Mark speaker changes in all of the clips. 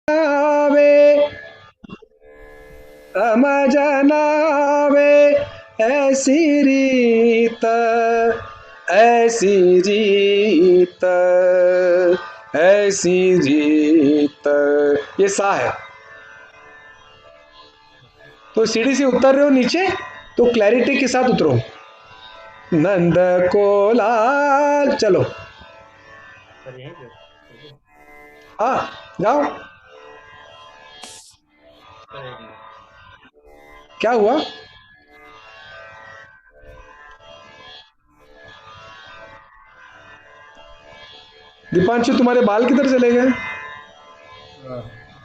Speaker 1: आवे, समझ न आवे, ऐसी रीत, ऐसी रीत, ऐसी रीत। ये सा है। तो सीढ़ी से उतर रहे हो नीचे, तो क्लैरिटी के साथ उतरो। नंद को लाल, चलो।
Speaker 2: सर यहीं पे
Speaker 1: हाँ, जाओ।
Speaker 2: सर एक मिनट।
Speaker 1: क्या हुआ? दीपांशु, तुम्हारे बाल किधर चले गए?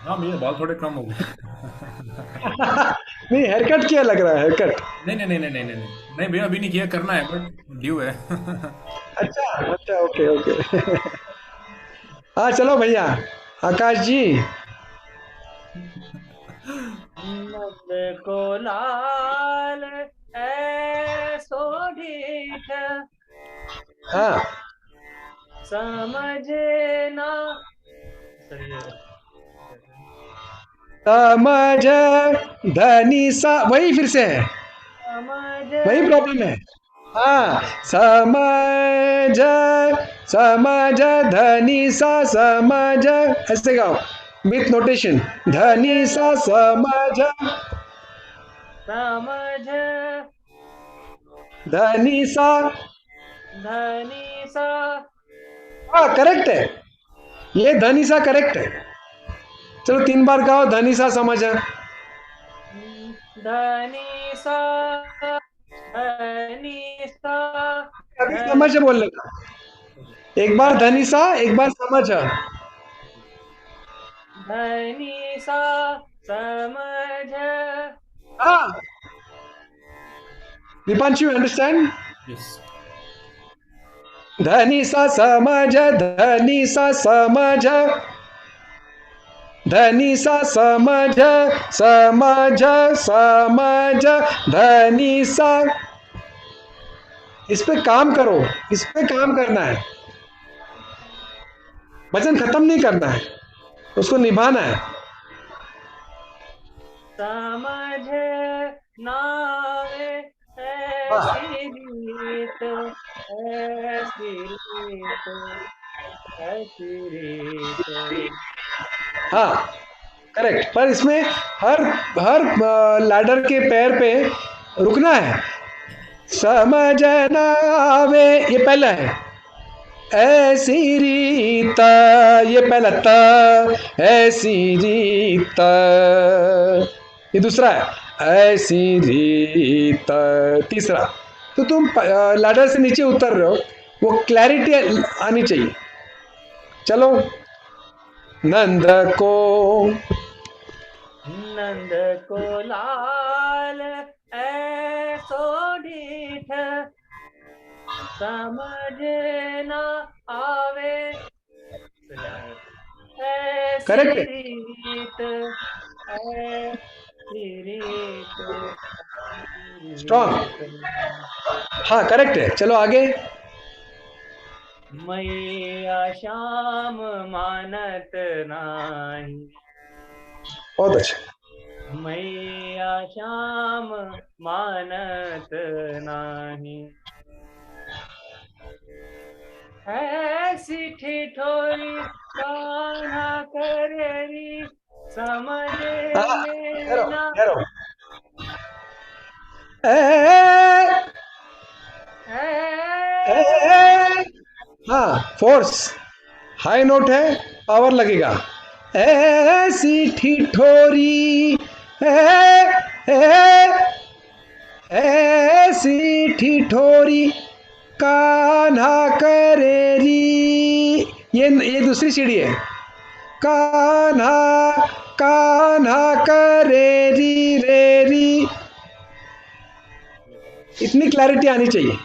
Speaker 3: हाँ भैया, बाल थोड़े कम हो गए।
Speaker 1: नहीं, हेयर कट किया लग रहा है, हेयर कट।
Speaker 3: नहीं नहीं नहीं नहीं नहीं नहीं नहीं नहीं भैया, अभी नहीं किया, करना है बट ड्यू है।
Speaker 1: अच्छा अच्छा, ओके ओके। हाँ चलो भैया। आकाश जी।
Speaker 2: नंद को लाल ऐसो ढीठ,
Speaker 1: हाँ,
Speaker 2: समझे ना। सर ये कैसे?
Speaker 1: समझ, धनी सा, वही फिर से है,
Speaker 2: समझ।
Speaker 1: वही प्रॉब्लम है। हाँ,
Speaker 2: अच्छा।
Speaker 1: समझ, समझ, धनी सा समझ, ऐसे गाओ विथ नोटेशन।
Speaker 2: समझ
Speaker 1: धनी
Speaker 2: ना,
Speaker 1: सा समझ,
Speaker 2: समझ,
Speaker 1: धनी सा।
Speaker 2: धनी सा।
Speaker 1: हाँ करेक्ट है, ये धनी सा करेक्ट है। चलो 3 बार गाओ, धनी सा समझ।
Speaker 2: धनी सा, धनी सा,
Speaker 1: अभी
Speaker 2: धनी।
Speaker 1: समझ बोल लेना। एक बार धनी
Speaker 2: धनी,
Speaker 1: सा, एक बार समझ।
Speaker 2: धनी सा समझ।
Speaker 1: हाँ, दीपांशु अंडरस्टैंड?
Speaker 3: यस।
Speaker 1: धनी सा समझ, धनी सा समझ, धनी सा समझ, समझ, समझ, धनी सा। इस पे काम करो, इस पे काम करना है। वचन खत्म नहीं करना है, उसको निभाना है।
Speaker 2: समझ नावे
Speaker 1: हाँ
Speaker 2: ऐसी रीत, ऐसी रीत, ऐसी रीत।
Speaker 1: हाँ करेक्ट, पर इसमें हर हर लैडर के पैर पे रुकना है। समझ न आवे, ये पहला है। ऐसी रीत, ये पहला त, ऐसी रीत, ये दूसरा है। ऐसी रीत, तीसरा। तो तुम लैडर से नीचे उतर रहे हो, वो क्लैरिटी आनी चाहिए। चलो। नंद को,
Speaker 2: नंद को लाल ऐसो ढीठ, समझ ना आवे। सर यहाँ है।
Speaker 1: करेक्ट
Speaker 2: ऐसी
Speaker 1: है।
Speaker 2: रीत, ऐसी रीत, ऐसी
Speaker 1: स्ट्रॉन्ग।
Speaker 2: रीत।
Speaker 1: हाँ करेक्ट है, चलो आगे।
Speaker 2: मैया श्याम मानत नाही,
Speaker 1: बहुत अच्छा।
Speaker 2: मैया श्याम मानत नाही। ऐसी ठिठोरी कान्हा करेरी, समझ
Speaker 1: हाँ,
Speaker 2: में
Speaker 1: ठहरो
Speaker 2: ना।
Speaker 1: ठहरो। ए, ए,
Speaker 2: ऐ-
Speaker 1: ए, हाँ फोर्स, हाई नोट है, पावर लगेगा। ऐसी ठिठोरी, ए, ए, ऐसी ठिठोरी, कान्हा करेरी। ये दूसरी सीढ़ी है। कान्हा, कान्हा करेरी रेरी। इतनी क्लैरिटी आनी चाहिए।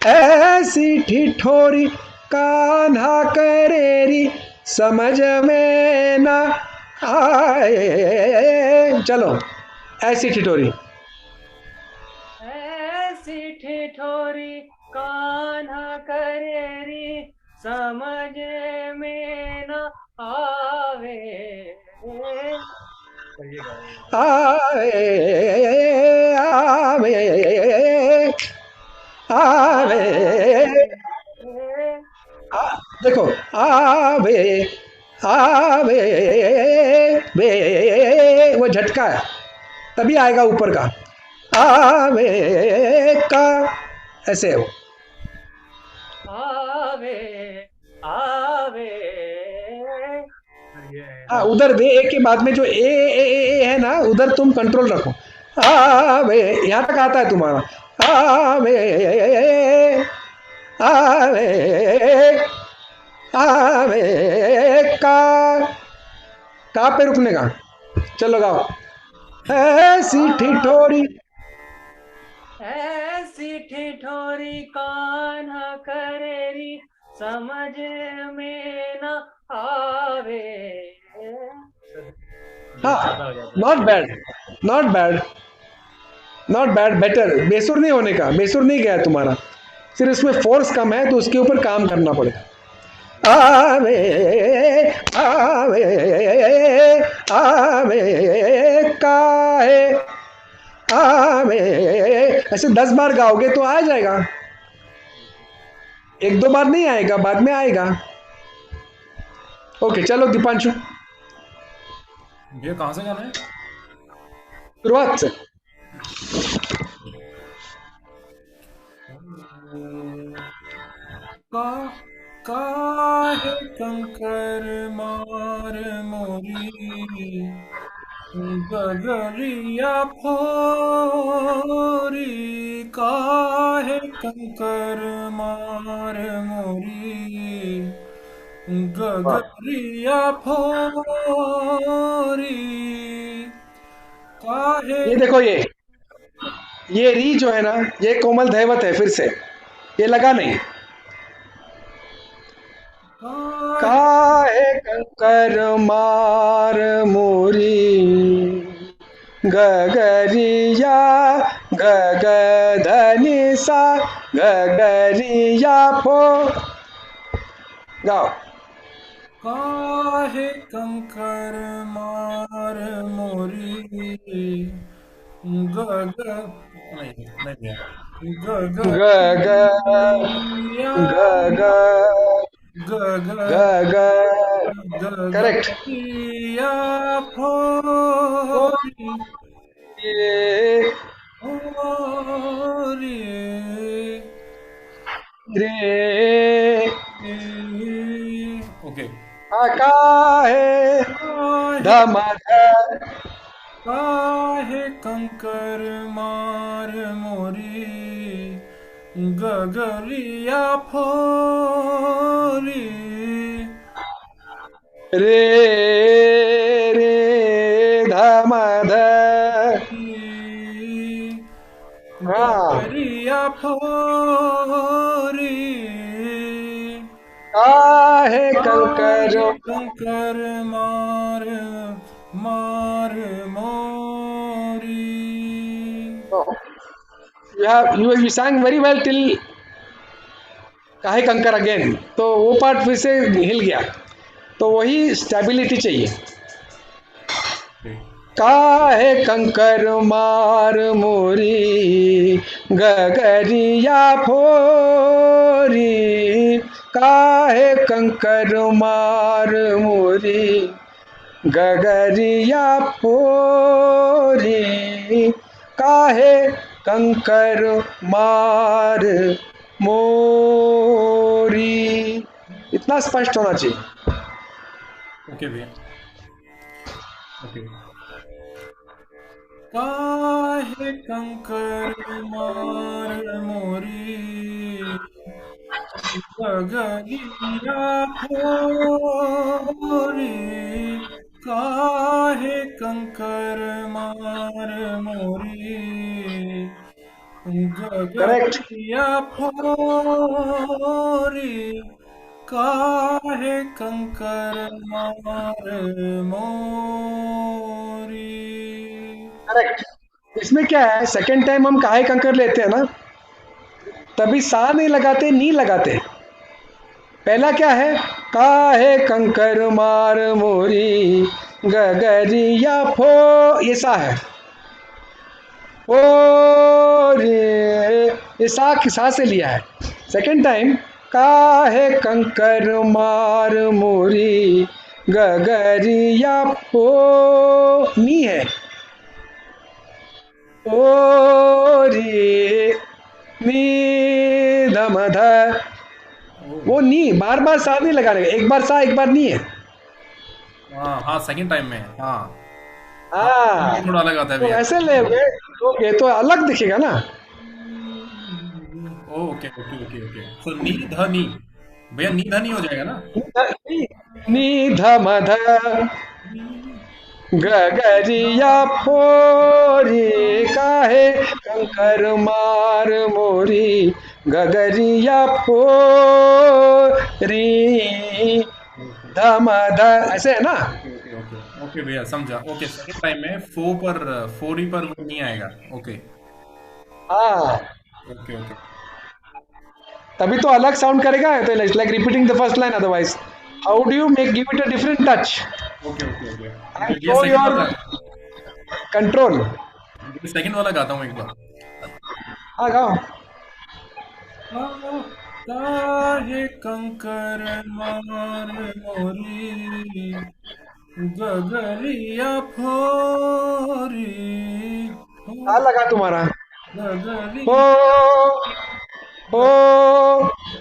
Speaker 1: ऐसी ठिठोरी, कान्हा करेरी, समझ में ना आए। चलो, ऐसी ठिठोरी।
Speaker 2: ऐसी ठिठोरी कान्हा करेरी, समझ में न आवे।
Speaker 1: आवे आवे आवे देखो आवे आवे वे वो झटका है, तभी आएगा ऊपर का आवे का, ऐसे है वो।
Speaker 2: आवे आवे
Speaker 1: हाँ उधर वे के बाद में जो ए है ना, उधर तुम कंट्रोल रखो। आवे यहाँ तक आता है तुम्हारा, आवे आवे आवे का पे रुकने का। चलो गाओ। ऐसी ठिठोरी,
Speaker 2: ऐसी ठिठोरी कान्हा करेरी समझ में न आवे।
Speaker 1: हाँ not bad not bad not bad, better. बेसुर नहीं होने का, बेसुर नहीं गया तुम्हारा, सिर्फ इसमें फोर्स कम है तो उसके ऊपर काम करना पड़ेगा। आवे आवे आवे काहे आवे, ऐसे 10 बार गाओगे तो आ जाएगा, 1-2 बार नहीं आएगा, बाद में आएगा। ओके चलो दीपांशु
Speaker 3: भैया कहाँ से गाना है?
Speaker 1: शुरुआत से।
Speaker 3: काहे कंकर मार मोरी गगरिया फोरी, काहे कंकर मार मोरी गगरिया फोरी, काहे।
Speaker 1: ये देखो ये री जो है ना, ये कोमल धैवत है, फिर से ये लगा नहीं। काहे कंकर मार मोरी गगरिया गगधनि सा गगरिया फो। गाओ।
Speaker 3: काहे कंकर मार मोरी गग नहीं भैया गग
Speaker 1: गग गग
Speaker 3: गग
Speaker 1: गग करेक्ट।
Speaker 3: गगरिया फोरी फोरी
Speaker 1: रे
Speaker 3: ओके।
Speaker 1: काहे धमधर
Speaker 3: काहे कंकर मार मोरी गगरिया फोरी,
Speaker 1: रे रे धमधर। हाँ
Speaker 3: गगरिया फोरी,
Speaker 1: काहे कंकर
Speaker 3: कंकर मार मार मोरी।
Speaker 1: you sang very well till काहे कंकर अगेन, तो वो पार्ट फिर से हिल गया, तो वही स्टेबिलिटी चाहिए। काहे कंकर मार मोरी गगरिया फोरी, काहे कंकर मार मोरी गगरिया फोरी, काहे कंकर मार मोरी। इतना स्पष्ट होना चाहिए।
Speaker 3: ओके भैया ओके। काहे कंकर मार मोरी गगरिया फोरी, काहे कंकर मार मोरी गगरिया फोरी, काहे कंकर मार मोरी।
Speaker 1: करेक्ट। इसमें क्या है, सेकंड टाइम हम काहे कंकर लेते हैं ना, तभी सा नहीं लगाते, नी लगाते। पहला क्या है, काहे कंकर मार मोरी गगरिया फो, ये सा है। ओ रे, ये सा से लिया है। सेकंड टाइम, काहे कंकर मार मोरी गगरिया फो, नी है। ओ रे नी धम ध, वो नी बार बार सा नहीं लगाने का, एक बार सा एक बार नी है।
Speaker 3: हाँ हाँ, सेकंड टाइम में, हाँ
Speaker 1: हाँ,
Speaker 3: थोड़ा अलग आता है
Speaker 1: तो
Speaker 3: भैया।
Speaker 1: ऐसे लोगे तो अलग दिखेगा ना।
Speaker 3: ओके ओके ओके ओके, तो नी ध नी, भैया नी ध नी हो जाएगा ना।
Speaker 1: नी धम ध गगरिया फोरी, काहे कंकर मार मोरी गगरिया फोरी, धम ध, ऐसे है ना।
Speaker 3: ओके ओके ओके भैया, समझा। ओके, सेकंड टाइम में फो पर, फोरी पर वो नहीं आएगा। ओके
Speaker 1: हाँ,
Speaker 3: ओके ओके।
Speaker 1: तभी तो अलग साउंड करेगा। तो like repeating the first line, otherwise how do you make give it a different touch
Speaker 3: okay okay okay
Speaker 1: and
Speaker 3: भैया,
Speaker 1: show
Speaker 3: सेकंड
Speaker 1: your
Speaker 3: वाला,
Speaker 1: control।
Speaker 3: सेकंड वाला गाता हूँ एक बार।
Speaker 1: हाँ गाओ।
Speaker 3: काहे कंकर मार मोरी गगरिया फोरी,
Speaker 1: हाँ लगा तुम्हारा।
Speaker 3: गगरी
Speaker 1: हो हो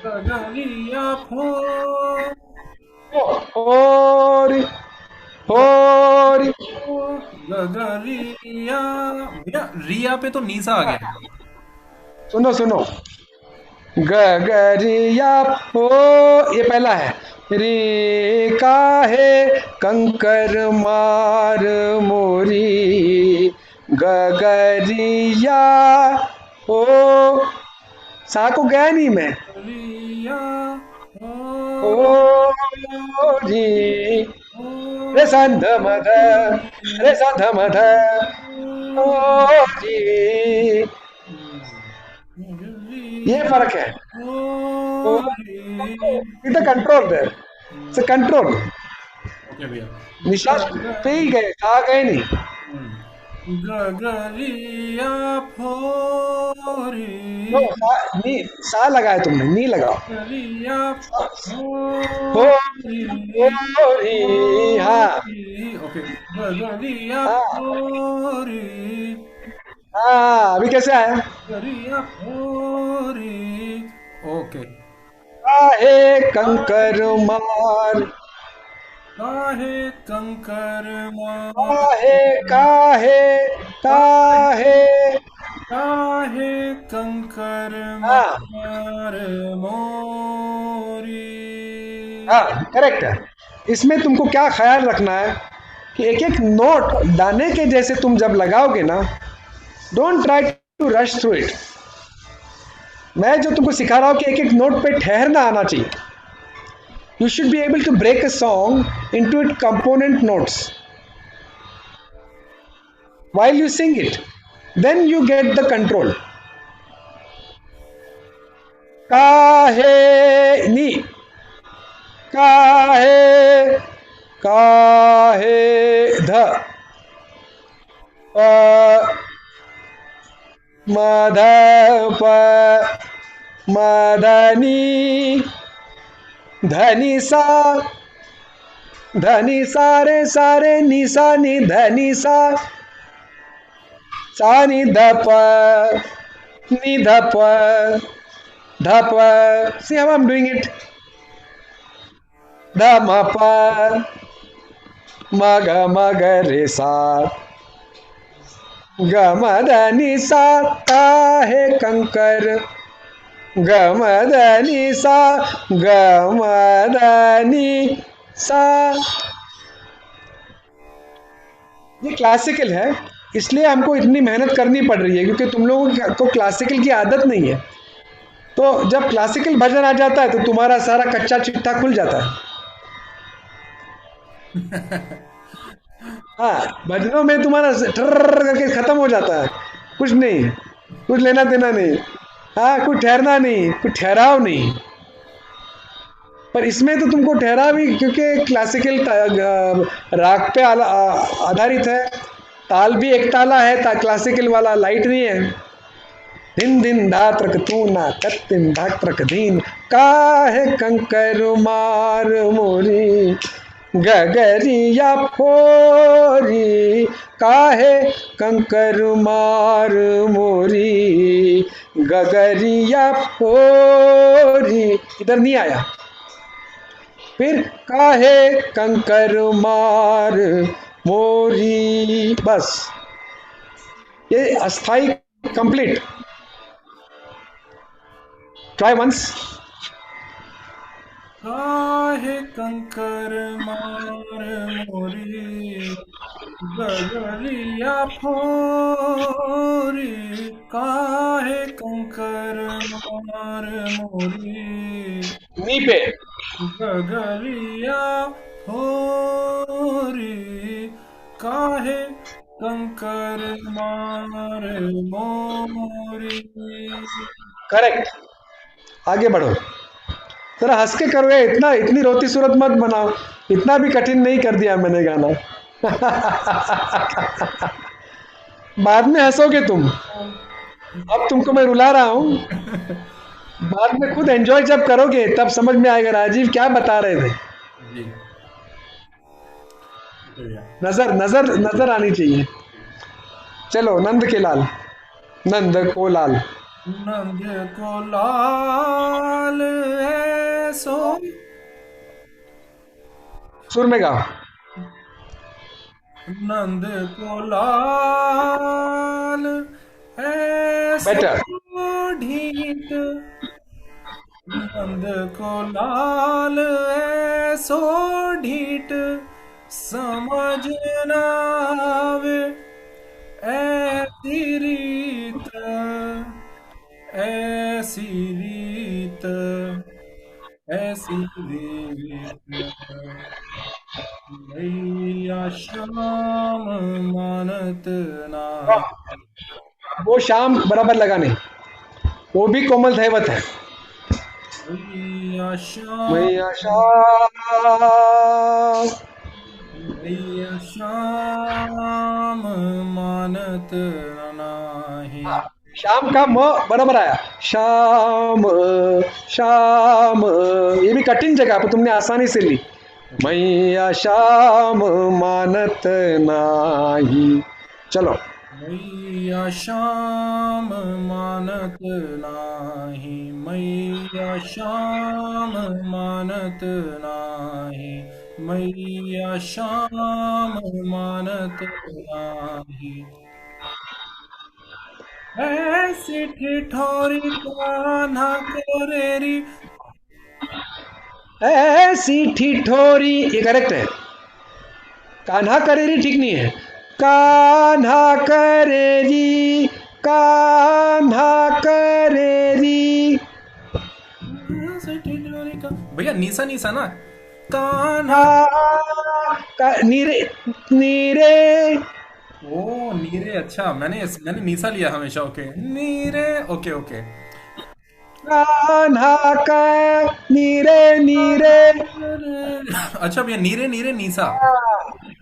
Speaker 3: गगरिया
Speaker 1: होरी होरी।
Speaker 3: गगरिया, भैया रिया पे तो नीसा आ गया।
Speaker 1: सुनो सुनो, गगरिया हो, ये पहला है। रे काहे कंकर मार मोरी गगरिया हो, सा को गया नहीं मैं।
Speaker 3: रिया
Speaker 1: ओ री, रे संध मध, रे संध मध, ओ री, ये फर्क है। इधर कंट्रोल देर से, कंट्रोल।
Speaker 3: ओके भैया।
Speaker 1: निशान पे ही गए, कहा गए नहीं।
Speaker 3: गगरिया फोरी,
Speaker 1: नो, सा लगाया तुमने, नी लगाओ।
Speaker 3: गगरिया
Speaker 1: हो री, हाँ
Speaker 3: ओके, गगरिया
Speaker 1: हाँ
Speaker 3: फोरी,
Speaker 1: हाँ, अभी कैसे आया।
Speaker 3: गगरिया फोरी। ओके।
Speaker 1: काहे कंकर मार,
Speaker 3: काहे कंकर मार,
Speaker 1: काहे काहे काहे,
Speaker 3: काहे कंकर
Speaker 1: हाँ
Speaker 3: मार मोरी।
Speaker 1: हाँ, करेक्ट है। इसमें तुमको क्या ख्याल रखना है कि एक एक नोट दाने के जैसे तुम जब लगाओगे ना, don't try to rush through it. मैं जो तुमको सिखा रहा हूं कि एक एक नोट पे ठहरना आना चाहिए। You should be able to break a song into it component notes while you sing it, then you get the control। काहे नी, काहे काहे ध, मध प, मधनी, धनी सा, धनी सारे सारे निसा नि धनी सा, सा नि धप, नि धप धप। See how I'm doing it? ध म प, मग मग रे सा, ग म ध नि सा, काहे कंकर, ग म ध नि सा, ग म ध नि सा। ये क्लासिकल है, इसलिए हमको इतनी मेहनत करनी पड़ रही है, क्योंकि तुम लोगों को क्लासिकल की आदत नहीं है। तो जब क्लासिकल भजन आ जाता है तो तुम्हारा सारा कच्चा चिट्ठा खुल जाता है। हाँ, भजनों में तुम्हारा ठर्र करके खत्म हो जाता है, कुछ नहीं, कुछ लेना देना नहीं। हाँ, कुछ ठहरना नहीं, कुछ ठहराव नहीं। पर इसमें तो तुमको ठहरा भी, क्योंकि क्लासिकल राग पे आधारित है, ताल भी एक ताला है, क्लासिकल वाला लाइट नहीं है। दिन दिन धात्रक तू ना कत्तिन धात्रक दीन, काहे कंकर मार मोरी गगरिया फोरी, काहे कंकर मार मोरी गगरिया फोरी, इधर नहीं आया। फिर काहे कंकर मार मोरी, बस ये अस्थाई कंप्लीट। Try once.
Speaker 3: काहे कंकर मार मोरी गगरिया फोरी, काहे कंकर मार मोरी
Speaker 1: नी पे
Speaker 3: गगरिया फोरी, काहे कंकर मार मोरी।
Speaker 1: करेक्ट। आगे बढ़ो, जरा हंस के करो, इतनी रोती सूरत मत बनाओ, इतना भी कठिन नहीं कर दिया मैंने गाना। बाद में हंसोगे तुम, अब तुमको मैं रुला रहा हूं, बाद में खुद एंजॉय जब करोगे तब समझ में आएगा राजीव क्या बता रहे थे।
Speaker 3: जी
Speaker 1: नजर नजर नजर आनी चाहिए। चलो, नंद के लाल, नंद को लाल।
Speaker 3: नंद को लाल ऐसो,
Speaker 1: सुर में गाओ।
Speaker 3: नंद को लाल ऐसो
Speaker 1: बेटर।
Speaker 3: ढीठ, नंद को लाल ऐसो ढीठ, समझ न आवे ऐसी रीत, ऐसी रीत, ऐसी रीत, मैया शाम मानत ना।
Speaker 1: वो शाम बराबर लगाने, वो भी कोमल धैवत है।
Speaker 3: मैया शाम,
Speaker 1: मैया शाम,
Speaker 3: मैया शाम मानत नाही।
Speaker 1: शाम का म बराबर आया, शाम शाम, ये भी कठिन जगह पर तुमने आसानी से ली। मैया शाम मानत नाही। चलो,
Speaker 3: मैया शाम मानत नाही, मैया शाम मानत नाही, मैया शाम मानत नाही। ऐसी ठिठोरी कान्हा करेरी,
Speaker 1: ऐसी ठिठोरी, ये करेक्ट है। कान्हा करेरी ठीक नहीं है। कान्हा करेरी, कान्हा करेरी।
Speaker 3: ऐसी ठिठोरी का भैया नीसा नीसा ना, कान्हा
Speaker 1: नीरे नीरे,
Speaker 3: ओ नीरे। अच्छा, मैंने नीसा लिया हमेशा। ओके नीरे, ओके ओके।
Speaker 1: कान्हा का नीरे नीरे।
Speaker 3: अच्छा भैया, नीरे नीरे नीसा,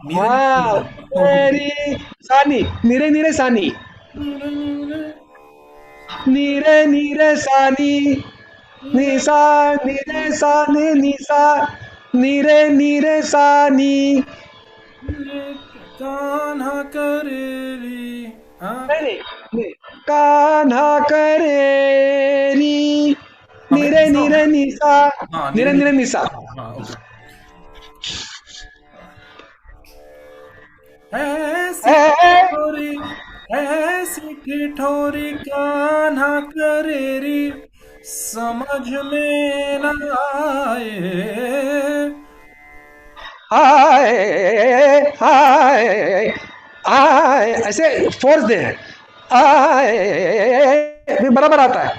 Speaker 3: नीरे
Speaker 1: हाँ, तेरी सानी, नीरे नीरे सानी, नीरे नीरे सानी, निसा नीरे सानी निसा, नीरे नीरे सानी।
Speaker 3: कान्हा करेरी,
Speaker 1: नहीं, नहीं, कान्हा करेरी, नीरे नीरे निसा,
Speaker 3: हाँ,
Speaker 1: नीरे नीरे निसा।
Speaker 3: हाँ ओके। ऐसी ठिठोरी कान्हा करेरी, समझ में न आए।
Speaker 1: आए आए आए, ऐसे फोर्स दे हैं। आए फिर बराबर आता है,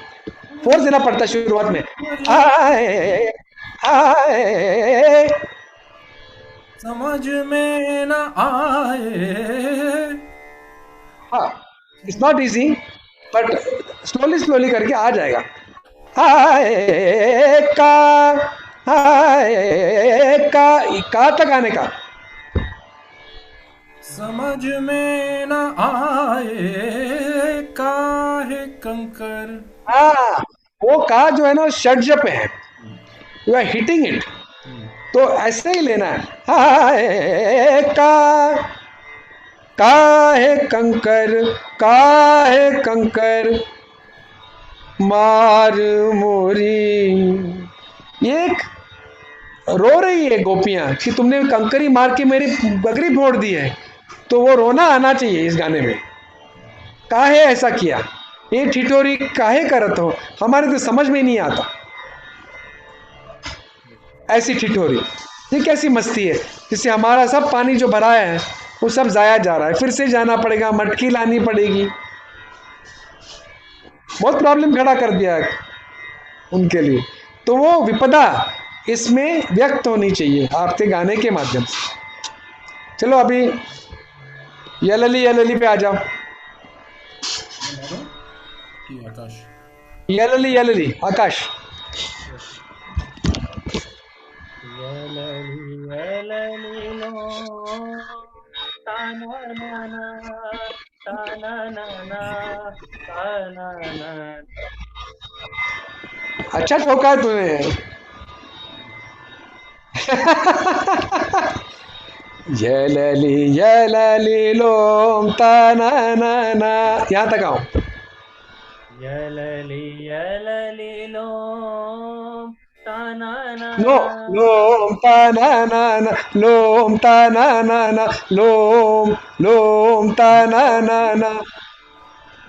Speaker 1: फोर्स देना पड़ता है शुरुआत में। आए आए,
Speaker 3: समझ में न आए।
Speaker 1: हाँ, it's not easy, but slowly slowly करके आ जाएगा। आए का का तक आने का।
Speaker 3: समझ में न आए काहे कंकर।
Speaker 1: हाँ, वो का जो है ना षड्ज पे है, यू आर हिटिंग इट, तो ऐसे ही लेना है। हाय काहे कंकर, काहे कंकर मार मोरी। ये एक रो रही है गोपियां कि तुमने कंकरी मार के मेरी बकरी फोड़ दी है, तो वो रोना आना चाहिए इस गाने में। काहे ऐसा किया, ये ठिठोरी काहे करत हो, हमारे तो समझ में नहीं आता ऐसी ठिठोरी। ये कैसी मस्ती है जिससे हमारा सब पानी जो भरा है वो सब जाया जा रहा है, फिर से जाना पड़ेगा, मटकी लानी पड़ेगी। बहुत प्रॉब्लम खड़ा कर दिया है उनके लिए। तो वो विपदा इसमें व्यक्त होनी चाहिए आपके गाने के माध्यम से। चलो अभी यलली पे आ जाओ।
Speaker 3: कि आकाश
Speaker 1: यलली आकाश।
Speaker 2: लो ताना नाना ताना नाना ताना ना।
Speaker 1: अच्छा ठोका है तूने। यलली लोम ताना ना ना, यहाँ तक आओ।
Speaker 2: यलली लो ताना
Speaker 1: लो
Speaker 2: नाना
Speaker 1: लोम ताना ना ना, लोम ताना ना ना, लोम ताना ना ना।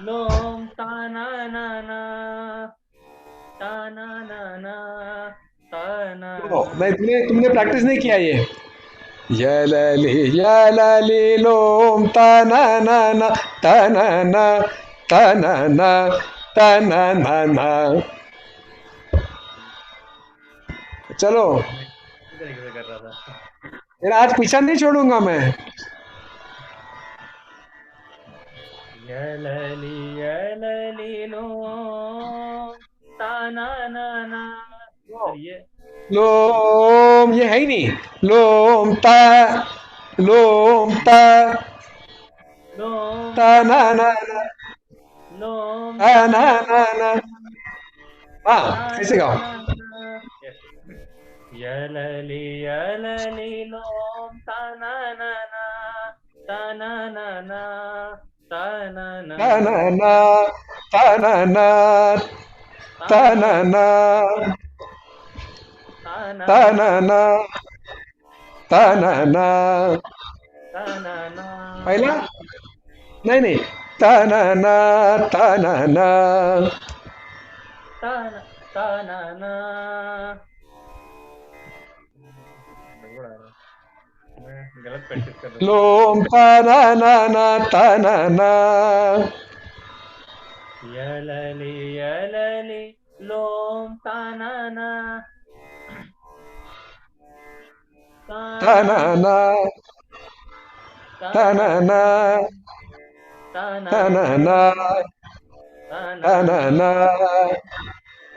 Speaker 2: लोम ताना नाना ताना नाना ताना
Speaker 1: लो, नहीं तुमने प्रैक्टिस नहीं किया ये। यलली लोम ताना ना ना, ताना ना ताना ना ताना ना ना। चलो
Speaker 2: इस तरीके से कर रहा था।
Speaker 1: मेरा आज पीछा नहीं छोड़ूंगा मैं।
Speaker 2: यलली लो ताना नाना। सर ये
Speaker 1: लोम ये है ही नहीं। लोम
Speaker 2: लोम
Speaker 1: ता ना ना ना,
Speaker 2: लोम
Speaker 1: ता ना
Speaker 2: ताना
Speaker 1: ना ना। हाँ
Speaker 2: ताना
Speaker 1: ऐसे गाओ।
Speaker 2: नाना। यलली लोम ताना नाना ताना नाना ताना
Speaker 1: ता ना
Speaker 2: नाना
Speaker 1: ना, ता ना ना, ता ना ना,
Speaker 2: ताना
Speaker 1: ता
Speaker 2: ना
Speaker 1: ना ना, ता ना ना।
Speaker 2: ताना ना
Speaker 1: पहला नहीं, ता ना ना, ता ना ना।
Speaker 2: ताना ताना ना। गड़बड़ आ रहा है, मैं गलत प्रैक्टिस कर रहा हूँ।
Speaker 1: लोम ता ना ना ना, ता ना ना।
Speaker 2: यलली लोम ताना ना
Speaker 1: ता
Speaker 2: ताना
Speaker 1: ना ना, ता
Speaker 2: ताना
Speaker 1: ना ना,
Speaker 2: ताना
Speaker 1: ता ना
Speaker 2: ना
Speaker 1: ना,
Speaker 2: ताना
Speaker 1: ता ना
Speaker 2: ना
Speaker 1: ना,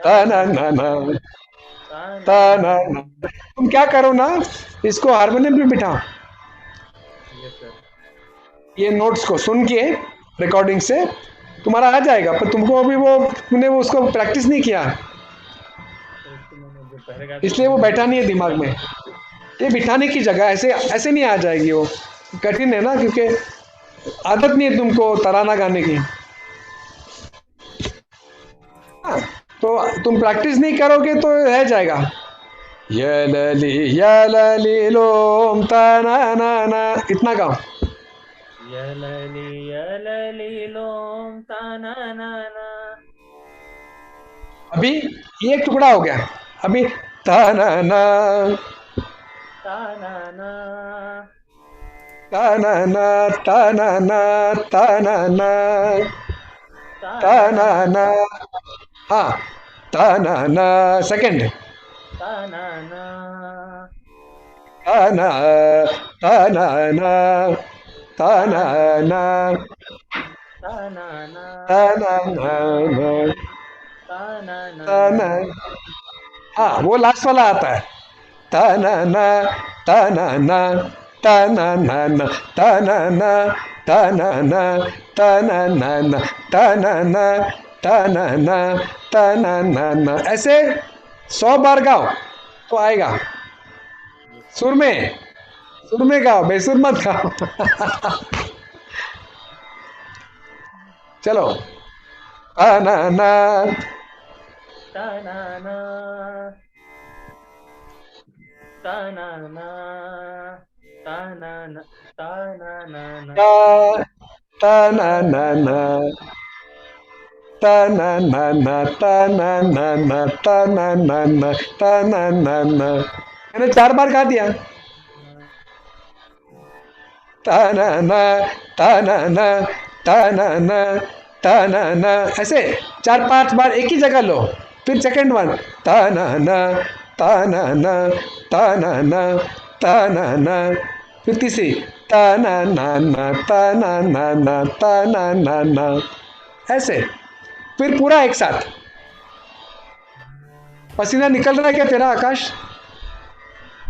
Speaker 1: ता
Speaker 2: ताना
Speaker 1: ना ना ना,
Speaker 2: ताना
Speaker 1: ता
Speaker 2: ना।
Speaker 1: ना ना। तुम क्या करो ना, इसको हारमोनियम पे बिठाओ,
Speaker 2: यस सर।
Speaker 1: ये नोट्स को सुन के रिकॉर्डिंग से तुम्हारा आ जाएगा, पर तुमको अभी वो तुमने वो उसको प्रैक्टिस नहीं किया,
Speaker 2: उसको मैंने जो पहले गाया था वो
Speaker 1: इसलिए वो
Speaker 2: अभी
Speaker 1: बैठा
Speaker 2: नहीं
Speaker 1: नहीं है दिमाग में। ये बिठाने की जगह ऐसे ऐसे नहीं आ जाएगी वो, कठिन है ना, क्योंकि आदत नहीं है तुमको तराना गाने की। हाँ, तो तुम प्रैक्टिस नहीं करोगे तो रह जाएगा। यलली लोम ताना ना ना, इतना गाओ।
Speaker 2: यलली लोम ताना नाना।
Speaker 1: अभी ये एक टुकड़ा हो गया। अभी ताना ना,
Speaker 2: ताना ना
Speaker 1: ताना ना, ताना ना, ताना ना,
Speaker 2: ताना
Speaker 1: ताना
Speaker 2: ना
Speaker 1: ना। हाँ, ताना ना सेकंड,
Speaker 2: ताना ना
Speaker 1: ताना ताना ना, ताना
Speaker 2: ताना
Speaker 1: ना,
Speaker 2: ताना ना
Speaker 1: ताना ना ना,
Speaker 2: ताना ना।
Speaker 1: ताना। हाँ वो लास्ट वाला आता है। ता ना ना, ता ना ना, ता ना ना ना, ता ना ना, ता ना ना, ता ना ना ना, ता ना ना, ता ना ना, ता ना ना ना, ऐसे 100 बार गाओ तो आएगा। सुर में, सुर में गाओ, बेसुर मत गाओ। चलो। ता ना ना,
Speaker 2: Ta-na-na, ta-na-na, ta-na-na, ta-na-na-na.
Speaker 1: ता, ता ना ना ना, ता ना ना ना, ता ना ना ना, ता ना ना ना, ता ना ना ना। मैंने 4 बार गा दिया। ता ना ना, ता ना ना, ता ना ना, ता ना ना, ऐसे 4-5 बार एक ही जगह लो। फिर सेकंड वन, ता ना ना, ता ना ना, ता ना ना, ता ना ना। फिर तीसरी, ता ना ना ना, ता ना ना ना, ता ना ना ना, ऐसे। फिर पूरा एक साथ। पसीना निकल रहा है क्या तेरा, आकाश?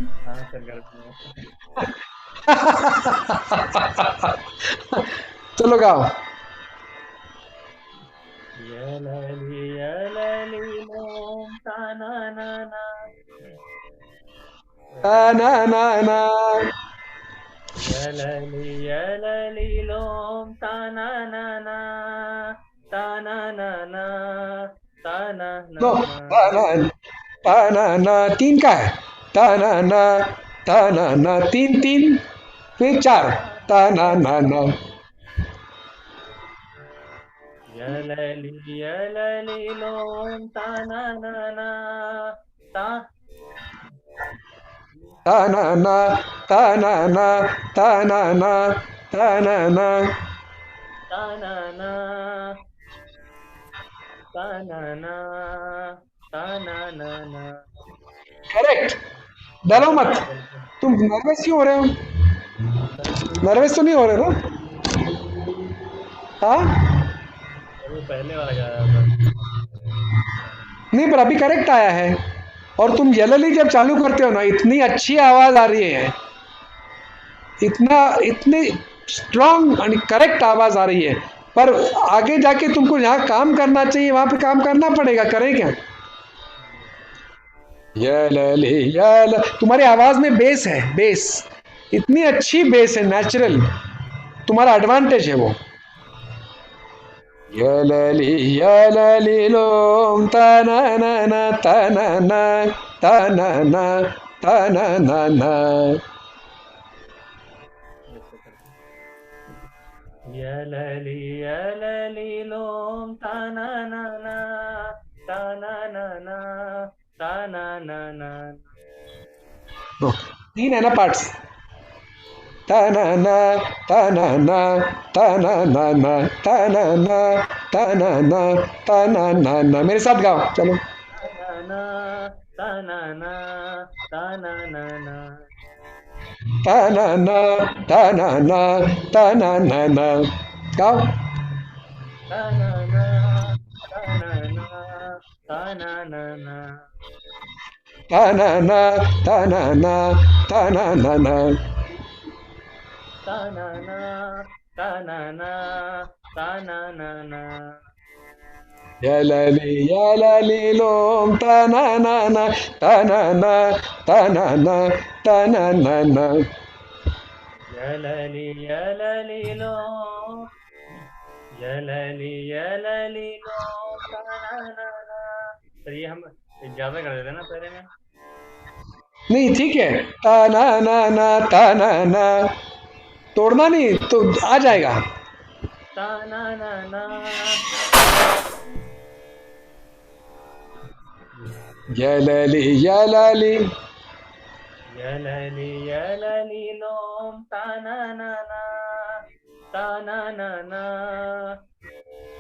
Speaker 2: हाँ सर, गर्मी है।
Speaker 1: चलो गाओ।
Speaker 2: Yalali, yalali, lom, ta-na-na-na.
Speaker 1: ता ना ना ना,
Speaker 2: Yalali, yalali, lom, ta-na-na-na. Ta-na-na-na,
Speaker 1: no,
Speaker 2: ta-na-na-na.
Speaker 1: ता ना ना, 3 का है। ता ना ना, ता ना ना, 3 3, फिर 4, ता ना ना ना।
Speaker 2: Yalali, yalali, lom, ta-na-na-na. Ta,
Speaker 1: ता ना ना, ता ना ना, ता ना ना, ता ना ना।
Speaker 2: ta-na-na, ta-na-na, ta-na-na-na.
Speaker 1: करेक्ट। डरो मत।
Speaker 2: बिल्कुल।
Speaker 1: तुम नर्वस क्यों हो रहे हो?
Speaker 2: सर वो
Speaker 1: नर्वस तो नहीं हो रहे ना? हाँ।
Speaker 2: सर वो पहले वाला गाया था।
Speaker 1: नहीं, पर अभी करेक्ट आया है। और तुम यलली जब चालू करते हो ना, इतनी अच्छी आवाज आ रही है, इतना, इतनी स्ट्रांग और करेक्ट आवाज आ रही है। पर आगे जाके तुमको जहाँ काम करना चाहिए वहां पे काम करना पड़ेगा, करें क्या? यलली यल, तुम्हारी आवाज में बेस है, बेस। इतनी अच्छी बेस है, नेचुरल। तुम्हारा एडवांटेज है वो। यलली यलली लोम, तना ना ना, तना ना, तना ना, तना ना ना।
Speaker 2: जैसे करते यलली यलली लोम ताना ना ना ताना ना ना ताना ना ना।
Speaker 1: दो, 3 है ना पार्ट्स। तना ना, तना ना, तना ना ना, तना ना, तना ना, तना ना ना। मेरे साथ गाओ, चलो।
Speaker 2: ताना ना ताना ना ताना ना ना
Speaker 1: तना ना, तना ना, तना ना ना, गाओ।
Speaker 2: ताना ना ताना ना ताना ना ना
Speaker 1: तना ना, तना ना, तना ना ना।
Speaker 2: ताना ना ताना ना ताना ना ना।
Speaker 1: यलली लोम, तना ना ना, तना ना, तना ना, तना ना ना।
Speaker 2: यलली यलली लो यलली यलली लो ताना ना ना। सर ये हम ज्यादा कर देते हैं ना पहले में।
Speaker 1: नहीं ठीक है। तना ना ना, तना ना, तोड़ना नहीं तो आ जाएगा।
Speaker 2: ताना ना ना
Speaker 1: यलली यलली,
Speaker 2: यलली यलली लोम ताना ना ना ताना ना ना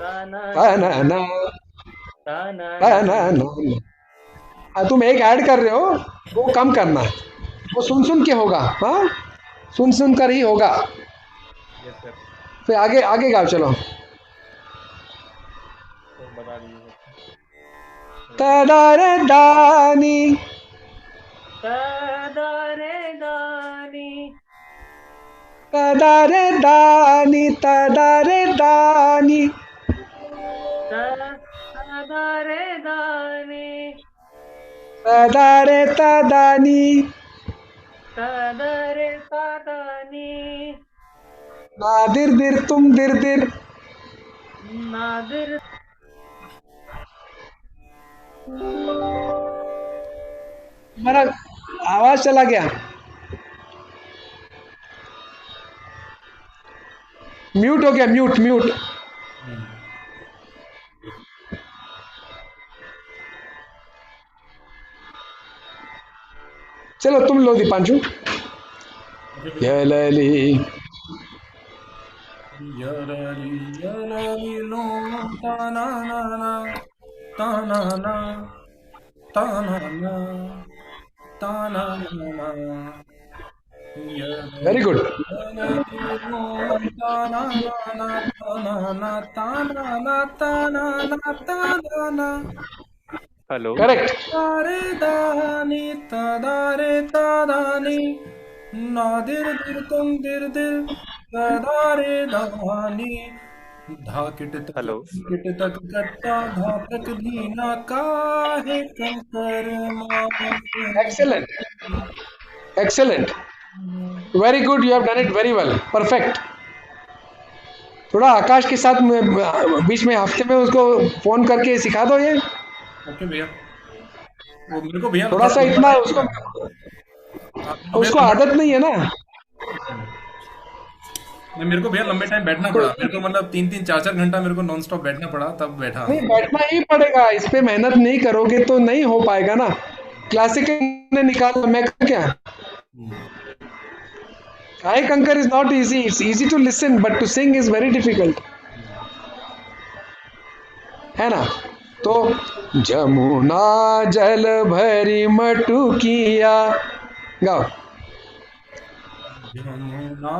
Speaker 2: ताना ना
Speaker 1: तना
Speaker 2: ना
Speaker 1: ना,
Speaker 2: ताना ना
Speaker 1: तना
Speaker 2: ना।
Speaker 1: ना। तुम एक ऐड कर रहे हो, वो कम करना। वो सुन सुन के होगा, हाँ, सुन सुन कर ही होगा।
Speaker 2: Yes sir.
Speaker 1: फिर आगे आगे गाओ, चलो।
Speaker 2: तो बता दीजिए सर।
Speaker 1: तदारे दानी
Speaker 2: तदारे दानी
Speaker 1: तदारे दानी तदारे दानी
Speaker 2: तदारे दानी
Speaker 1: तदारे तदानी
Speaker 2: तदरे तदानी
Speaker 1: नादिर दिर तुम दिर दिर
Speaker 2: नादिर
Speaker 1: हमारा आवाज चला गया। म्यूट हो गया, म्यूट म्यूट। चलो तुम लो दीपांशु। यलली
Speaker 3: यरली यरली लो ताना ना ना ताना ना ताना ना ताना ना
Speaker 1: वेरी गुड।
Speaker 3: ताना ना ताना ना ताना ना ताना ना ताना ना
Speaker 2: हेलो
Speaker 1: करेक्ट।
Speaker 3: तारे दानी तदारे तादानी नादिर दिर तुम दिर दिर तदारे दानी धाकिट तक
Speaker 2: हेलो
Speaker 3: किट तक कट्टा धातक दीना काहे कंकर माने
Speaker 1: excellent excellent, very good, you have done it very well, perfect. थोड़ा आकाश के साथ बीच में हफ्ते में उसको फोन करके सिखा दो ये।
Speaker 3: ओके भैया, वो मेरे को भैया
Speaker 1: थोड़ा सा इतना उसको आदत नहीं है ना।
Speaker 3: मेरे को भैया लंबे टाइम बैठना पड़ा, मेरे को मतलब 3-3 4-4 घंटा मेरे को नॉन स्टॉप बैठना पड़ा, तब बैठा।
Speaker 1: नहीं, बैठना ही पड़ेगा, इस पे मेहनत नहीं करोगे तो नहीं हो पाएगा ना। क्लासिकल ने निकाला, मैं क्या। I conquer is not easy. It's easy to listen, but to sing is very difficult. है ना। तो जमुना जल भरी मटुकिया गाओ।
Speaker 3: यमुना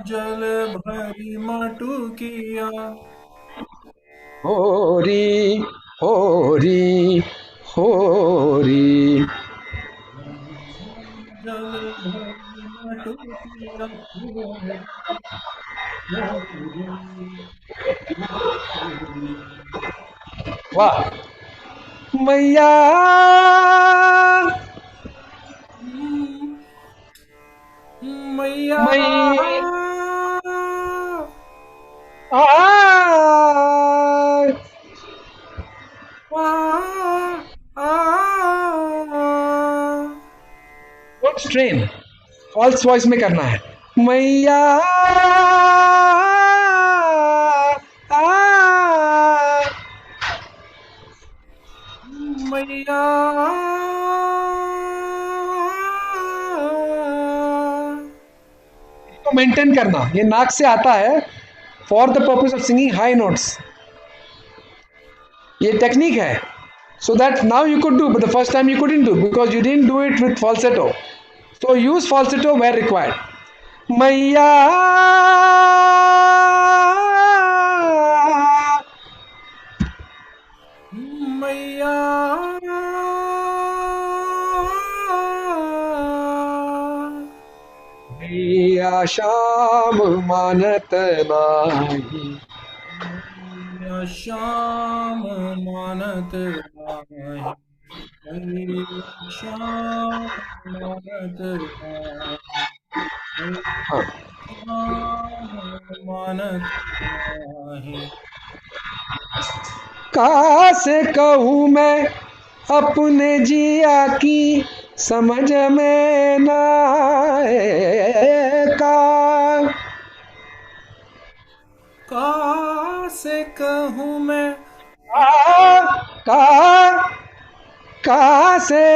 Speaker 3: जल भरी मटुकिया
Speaker 1: होरी होरी होरी
Speaker 3: जल भरी मटुकिया
Speaker 1: वाह मैया
Speaker 3: मैया
Speaker 1: आ स्ट्रेन फॉल्स वॉइस में करना है। मैया
Speaker 3: मैया
Speaker 1: तो मेंटेन करना, ये नाक से आता है for the purpose of singing high notes, ये टेक्निक है। So that now you could do, but the first time you couldn't do because you didn't do it with falsetto. So use falsetto where required. मैया
Speaker 3: मैया
Speaker 1: मैया शाम मानत नाही,
Speaker 3: श्याम मानत नाही, श्याम मानत नाही, श्याम मानत नाही।
Speaker 1: कहाँ से कहूँ मैं अपने जिया की समझ में ना आए
Speaker 3: का से कहूँ मैं
Speaker 1: कहाँ से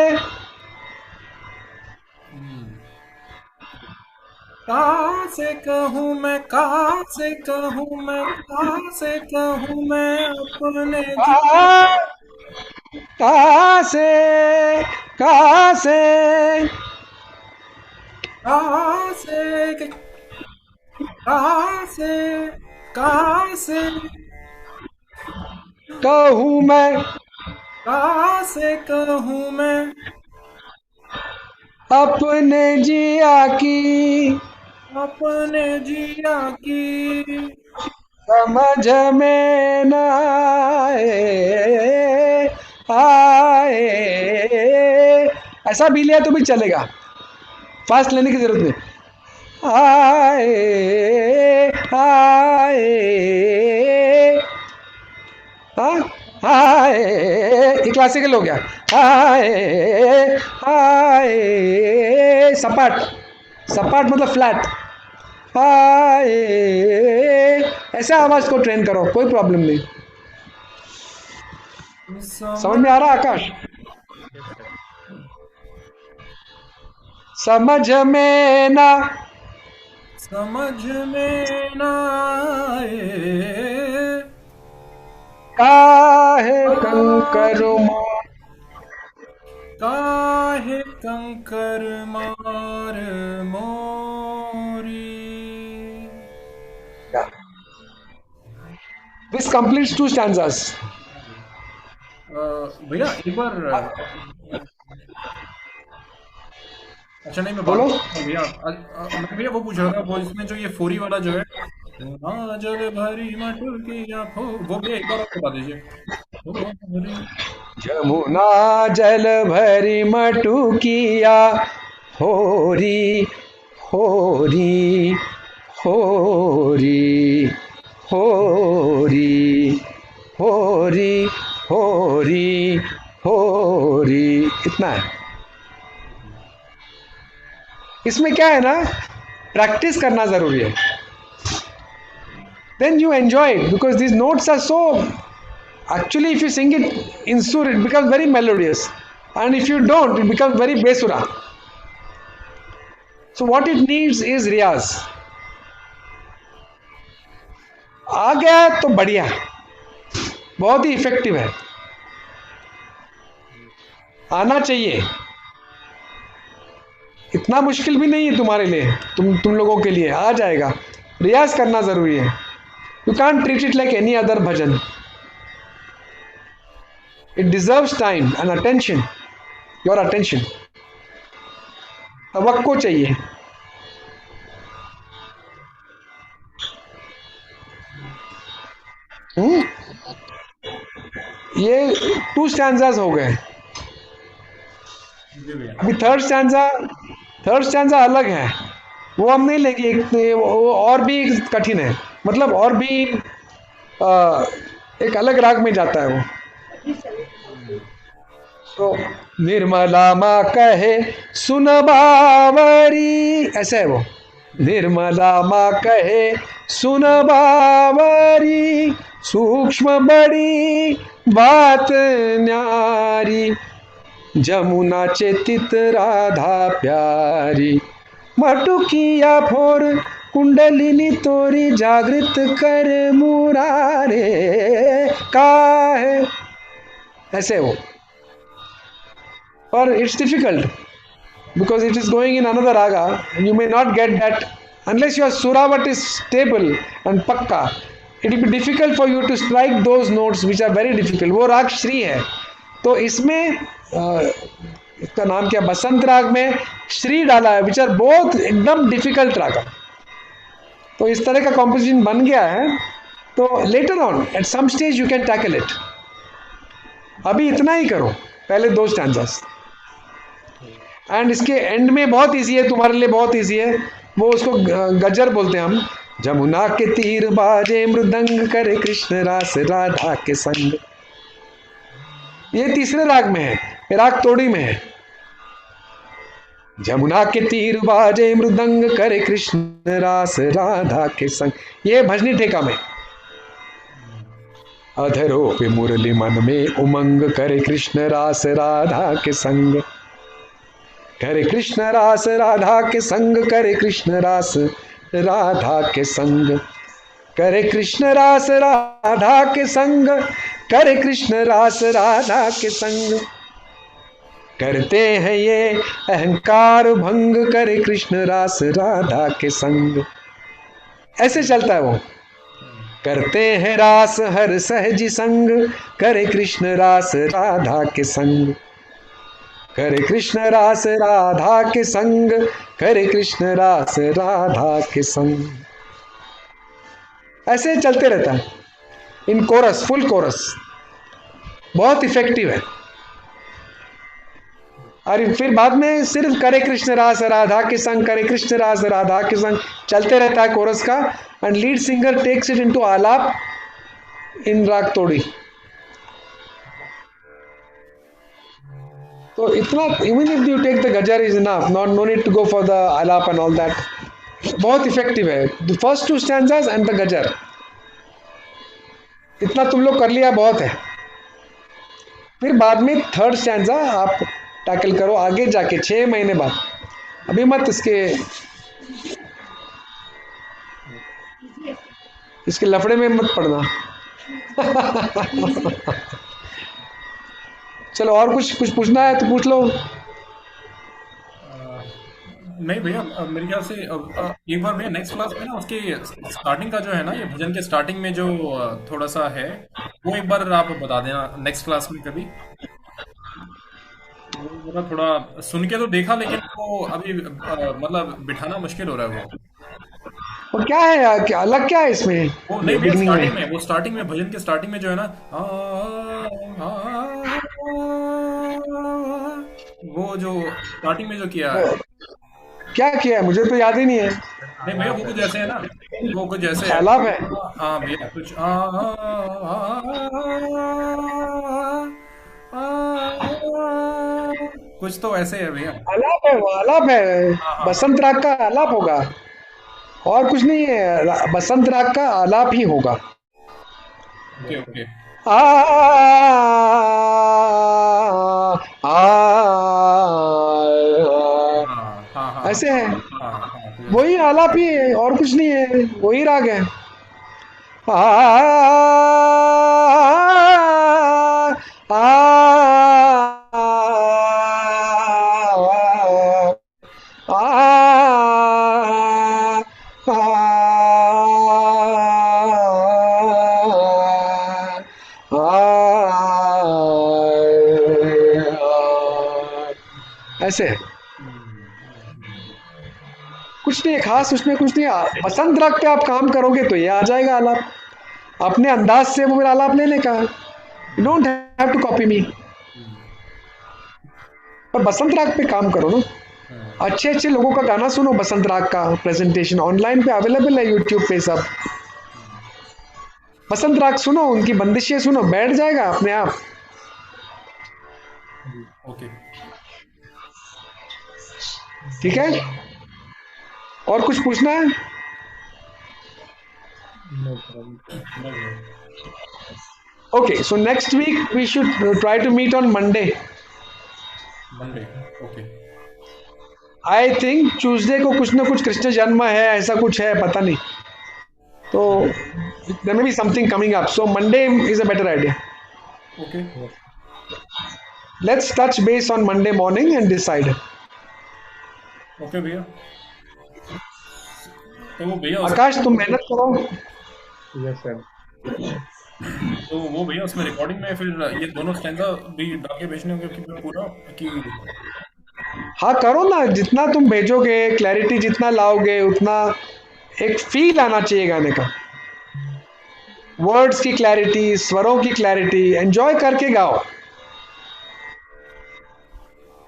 Speaker 3: कहाँ से कहूँ मैं, कहाँ से कहूँ मैं, कहाँ से कहूँ मैं अपने
Speaker 1: कहाँ से कहाँ से
Speaker 3: कहाँ से कहाँ से कहाँ से
Speaker 1: कहूँ मैं
Speaker 3: कहाँ से कहूँ मैं
Speaker 1: अपने जिया की
Speaker 3: अपने जिया की
Speaker 1: समझ में न आए आए। ऐसा भी लिया तो भी चलेगा, फास्ट लेने की जरूरत नहीं। आए आए हाँ आए, ये क्लासिकल हो गया। आए आए, सपाट, सपाट मतलब फ्लैट। आए, ऐसे आवाज को ट्रेन करो, कोई प्रॉब्लम नहीं। समझ में आ रहा आकाश? समझ में ना
Speaker 3: समझ में न आए
Speaker 1: काहे कंकर
Speaker 3: काहे कंकर मार मोरी।
Speaker 1: This completes 2 stanzas.
Speaker 3: भैया एक बार अच्छा नहीं मैं
Speaker 1: बोलो।
Speaker 3: भैया मैं भैया वो पूछ रहा था, वो इसमें जो ये फोरी वाला जो है ना जल भरी मटकियां वो भैया एक बार और बता दीजिए। फोरी
Speaker 1: जमुना जल भरी मटुकिया होरी होरी होरी होरी होरी होरी होरी, इतना है। इसमें क्या है ना, प्रैक्टिस करना जरूरी है। Then you enjoy it because these notes are so, actually if you sing it in sur it becomes very melodious, and if you don't it becomes very besura. So what it needs is riyaz. आ गया तो बढ़िया, बहुत ही effective है, आना चाहिए। इतना मुश्किल भी नहीं है तुम्हारे लिए, तुम लोगों के लिए आ जाएगा। रियाज करना जरूरी है। You can't treat it like any other bhajan. It deserves time and attention, your attention. तवक्को चाहिए। ये 2 स्टैंजास हो गए। अभी थर्ड स्टैंजा अलग है, वो हम नहीं लेंगे। वो और भी कठिन है, मतलब और भी एक अलग राग में जाता है वो। तो निर्मला माँ कहे सुन बावरी, ऐसा है वो। निर्मला माँ कहे सुन बावरी, सूक्ष्म बड़ी बात न्यारी, जमुना चेतित राधा प्यारी, मटुकिया फोर कुंडलिनी तोरी, जागृत कर मुरारे काहे, ऐसे वो। पर it's difficult because it is going in another raga and you may not get that unless your suravati is stable and pakka. It will be difficult for you to strike those notes which are very difficult. वो राग श्री है, तो इसमें इसका नाम क्या, बसंत राग में श्री डाला है, विच आर बहुत एकदम डिफिकल्ट राग। तो इस तरह का कॉम्पोजिशन बन गया है। तो later on at some stage you can tackle it. अभी इतना ही करो, पहले 2 स्टैंजास, एंड इसके एंड में बहुत इजी है, तुम्हारे लिए बहुत इजी है। वो उसको गजर बोलते हैं हम। जमुना के तीर बाजे मृदंग, करे कृष्ण रास राधा के संग। ये तीसरे राग में है, राग तोड़ी में है। जमुना के तीर बाजे मृदंग, करे कृष्ण रास राधा के संग, ये भजनी ठेका में। अधरो पे मुरली मन में उमंग, करे कृष्ण रास राधा के संग, करे कृष्ण रास राधा के संग, करे कृष्ण रास राधा के संग, करे कृष्ण रास राधा के संग, करे कृष्ण रास राधा के संग, करते हैं ये अहंकार भंग, करे कृष्ण रास राधा के संग। ऐसे चलता है वो। करते हैं रास हर सहज संग, करे कृष्ण रास राधा के संग, करे कृष्ण रास राधा के संग, करे कृष्ण रास राधा के संग। ऐसे चलते रहता है इन कोरस, फुल कोरस, बहुत इफेक्टिव है। और फिर बाद में सिर्फ करे कृष्ण रास राधा के संग, करे कृष्ण रास राधा के संग चलते रहता है कोरस का, and lead singer takes it into alaap in raag Todi. तो इतना, even if you take the gajar is enough, not no need to go for the alaap and all that. बहुत इफेक्टिव है the first 2 stanzas and the gajar. इतना तुम लोग कर लिया बहुत है। फिर बाद में 3rd स्टैंजा आप टैकल करो आगे जाके 6 महीने बाद। अभी मत इसके लफड़े में मत पड़ना। चलो, और कुछ पूछना है तो पूछ लो।
Speaker 3: नहीं भैया, मेरे ख्याल से एक बार भैया नेक्स्ट क्लास में ना उसके स्टार्टिंग का जो है ना, ये भजन के स्टार्टिंग में जो थोड़ा सा है, वो एक बार आप बता देना नेक्स्ट क्लास में कभी। वो जरा थोड़ा सुन के तो देखा, लेकिन वो अभी मतलब बिठाना मुश्किल हो रहा है
Speaker 1: वो क्या है यार, क्या अलग क्या है इसमें?
Speaker 3: वो नहीं भैया,
Speaker 1: बिगनिंग
Speaker 3: स्टार्टिंग
Speaker 1: में
Speaker 3: में, वो स्टार्टिंग में, भजन के स्टार्टिंग में जो है ना, वो जो स्टार्टिंग में जो किया है।
Speaker 1: क्या किया है मुझे तो याद ही नहीं है।
Speaker 3: नहीं भैया, वो कुछ ऐसे है ना, वो कुछ ऐसे है।
Speaker 1: आलाप है।
Speaker 3: हाँ भैया, कुछ कुछ तो ऐसे है भैया।
Speaker 1: आलाप है, वो आलाप है।
Speaker 3: हाँ।
Speaker 1: बसंत राग का आलाप होगा और कुछ नहीं है। बसंत राग का आलाप ही होगा।
Speaker 3: Okay okay.
Speaker 1: आ आ
Speaker 3: हाँ हाँ
Speaker 1: ऐसे है।
Speaker 3: हाँ हाँ तो
Speaker 1: वही आलाप ही है और कुछ नहीं है, वही राग है। आ ऐसे है। कुछ नहीं है खास उसमें, कुछ नहीं है। बसंत राग पे आप काम करोगे तो ये आ जाएगा आलाप। अपने अंदाज से वो मेरा आलाप लेने का, you don't have to copy me. पर बसंत राग पे काम करो ना। अच्छे अच्छे लोगों का गाना सुनो, बसंत राग का प्रेजेंटेशन ऑनलाइन पे अवेलेबल है, यूट्यूब पे सब। बसंत राग सुनो, उनकी बंदिशें सुनो, बैठ जाएगा अपने आप।
Speaker 3: ओके।
Speaker 1: ठीक है, और कुछ पूछना है? Okay, so next week we should try to meet on Monday.
Speaker 3: Monday, okay.
Speaker 1: I think Tuesday को कुछ ना कुछ कृष्ण जन्म है, ऐसा कुछ है, पता नहीं। तो there may be something coming up, so Monday is a better idea.
Speaker 3: Okay
Speaker 1: let's touch base on Monday morning and decide.
Speaker 3: Okay भैया। तो वो भैया
Speaker 1: आकाश तुम मेहनत करो।
Speaker 4: Yes sir.
Speaker 3: तो वो भैया उसमें रिकॉर्डिंग में फिर ये दोनों स्टैंजा भी डाल के भेजने होंगे कि पूरा कि?
Speaker 1: हाँ करो ना, जितना तुम भेजोगे, क्लैरिटी जितना लाओगे, उतना एक फील आना चाहिए गाने का। वर्ड्स की क्लैरिटी, स्वरों की क्लैरिटी, एंजॉय करके गाओ।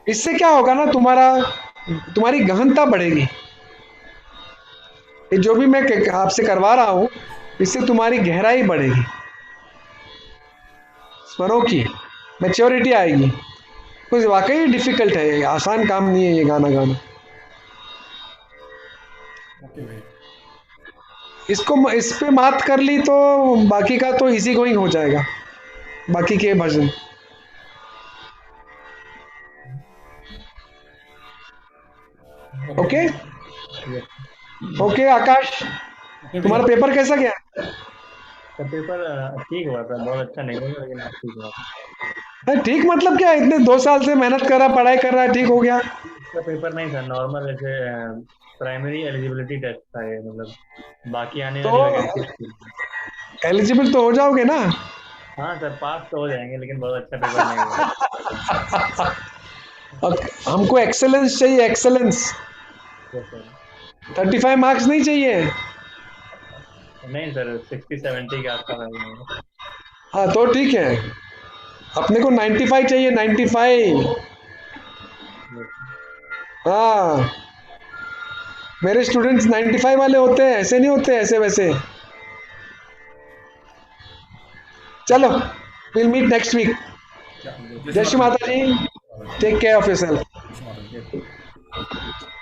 Speaker 1: इससे क्या होगा ना, तुम्हारी गहनता बढ़ेगी। ये जो भी मैं आपसे करवा रहा हूं, इससे तुम्हारी गहराई बढ़ेगी, स्वरों की मैच्योरिटी आएगी। कुछ वाकई डिफिकल्ट है, आसान काम नहीं है ये गाना गाना।
Speaker 3: ओके भैया।
Speaker 1: इस पे मात कर ली तो बाकी का तो इजी गोइंग हो जाएगा, बाकी के भजन। ओके ओके आकाश, तुम्हारा पेपर कैसा गया?
Speaker 4: तो पेपर ठीक हुआ था, बहुत अच्छा नहीं हुआ लेकिन ठीक हुआ था।
Speaker 1: ठीक मतलब क्या, इतने 2 साल से मेहनत कर रहा, पढ़ाई कर रहा है, ठीक हो गया?
Speaker 4: इसका पेपर नहीं था, नॉर्मल ऐसे प्राइमरी एलिजिबिलिटी टेस्ट था ये, मतलब बाकी आने
Speaker 1: तो
Speaker 4: वाली वैकेंसी थी।
Speaker 1: एलिजिबल तो हो जाओगे ना?
Speaker 4: हाँ सर, पास तो हो जाएंगे, लेकिन बहुत अच्छा पेपर नहीं हुआ।
Speaker 1: अब हमको एक्सेलेंस चाहिए, एक्सेलेंस।
Speaker 4: Yes sir.
Speaker 1: 35 मार्क्स नहीं चाहिए।
Speaker 4: नहीं सर, 60-70 के आसपास आ जाएंगे।
Speaker 1: हाँ तो ठीक है, अपने को 95 चाहिए, 95।
Speaker 4: यस
Speaker 1: हाँ, मेरे स्टूडेंट्स 95 वाले होते हैं, ऐसे नहीं होते ऐसे वैसे। चलो, विल मीट नेक्स्ट वीक।
Speaker 3: जय
Speaker 1: जय
Speaker 3: श्री
Speaker 1: श्री माता
Speaker 3: माता
Speaker 1: जी,
Speaker 3: दी।
Speaker 1: Take care of yourself.
Speaker 3: जय श्री माता दी।
Speaker 4: सर।